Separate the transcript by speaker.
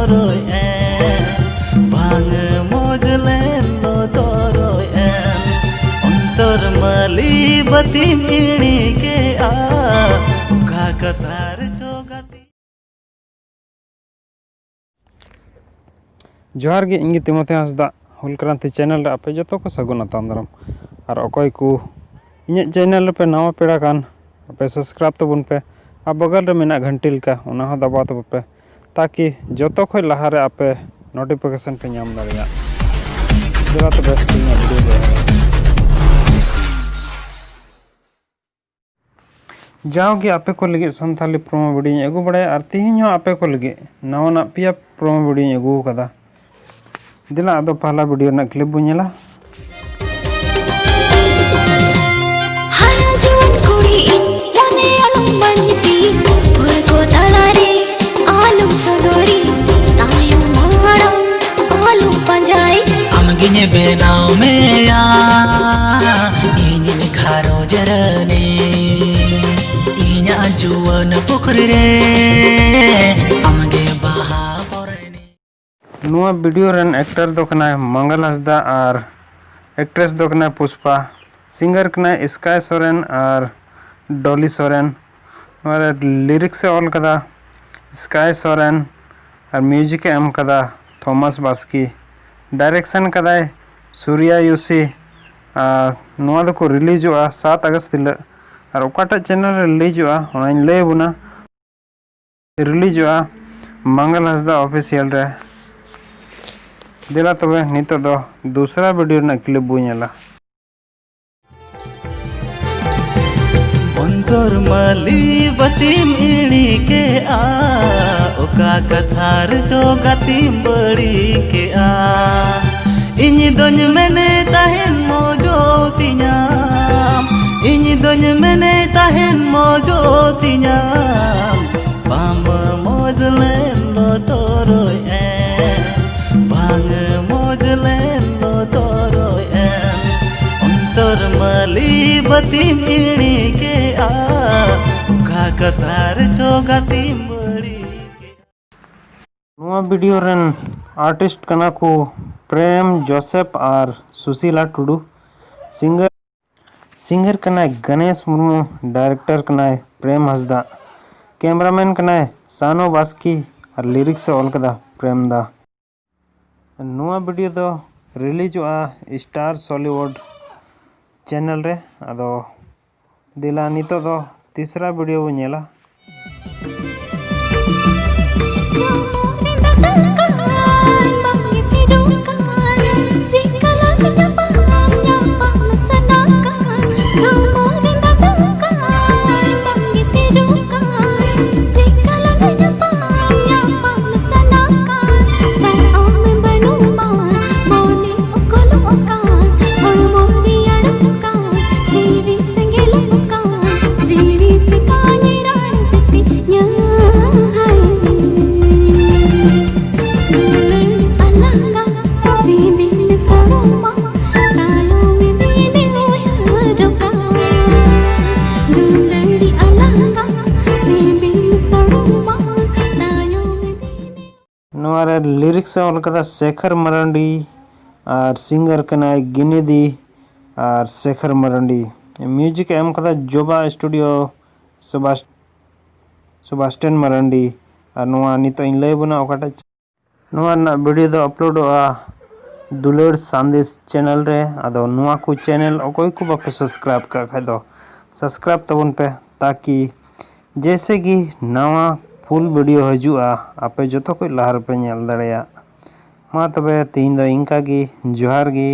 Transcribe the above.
Speaker 1: toroy bang mojlen lo toroy ontor mali batim ini ke uka kathar jogati
Speaker 2: जोहार गे इंगे तिमोथे Hansda हुलक्रांति channel रे आपे जतो को सगुन आतांदरम और अकोय को इने चैनल पे नवा पेड़ा कान आपे सब्सक्राइब तबुन पे आ बगल रे मेना घंटी लका उना हो दबा तब पे ताकि जतो खय लहा रे आपे नोटिफिकेशन पे नाम दाड़िया जरा तो बेस्ट वीडियो दे जाओगे आपे को लगे संथाली प्रोमो वीडियो अगु बड़े और तीन आपे को लगे नवा पिया प्रोमो वीडियो अगु कदा दिला अदो पहला वीडियो ना क्लिप बुझेला
Speaker 3: हरा जुन कुड़ी जाने आलम बनती पुर को तलारे आलम सदोरी तायु माड़म आलम पंजाई
Speaker 1: अमगिने बेनाव में या इनी खारो जरने इना जुवन पुखरे रे अमगे बहा
Speaker 2: नुआ वीडियो रन एक्टर दो कना मंगल हंसदा और एक्ट्रेस दो कना पुष्पा सिंगर कना स्काई सोरेन और डॉली सोरेन और लिरिक्स से ऑल कदा स्काई सोरेन और म्यूजिक एम कदा थॉमस बास्की डायरेक्शन कदा सूर्या यूसी नुआ दो को रिलीज हुआ 7 अगस्त हिल और ओकाटा चैनल रिलीज हुआ ऑनलाइन ले बुना रिलीज हुआ मंगल हंसदा ऑफिशियल रे दिला तबे नितो दो दूसरा वीडियो ना क्लिप बुझेला
Speaker 1: अंतर मली बतिम इड़ी के ओका कथार जो गतिम बड़ी के इनी दोन मने ताहेन मोजो तिनाम इनी दोन मने ताहेन मोजो तिनाम पाम मोजलेन लो तोरोय bang mojlen lo toroy ontor mali batim ini ke uka kathar jogatim bari
Speaker 2: नुआ वीडियो रन आर्टिस्ट कना को प्रेम जोसेफ और सुशीला टुडू सिंगर कना गणेश मुर्मू डायरेक्टर कना प्रेम हंसदा कैमरामैन कना सानो बास्की और लिरिक्स ऑल कदा प्रेम दा नुआ वीडियो दो रिलीज हुआ स्टार सॉलीवुड चैनल रे अदो दिला नितो दो तीसरा वीडियो बो नेला लिरिक्स ऑल कदा शेखर मरांडी और सिंगर कना गिनेदी और शेखर मरांडी म्यूजिक एम कदा जोबा स्टूडियो सुबास्टन मरांडी और नुआ नितो इन लय बना ओकाटा नुआ ना वीडियो दो अपलोड हुआ दुलड़ संदेश चैनल रे अदो नुआ को चैनल अकोय को बापे सब्सक्राइब का खाय दो सब्सक्राइब तबन पे ताकि जैसे कि नवा फुल वीडियो हजुआ आपे जतो कोई लहर पे नेल दाड़िया मा तबे तीन दो इंका गी जोहार गी।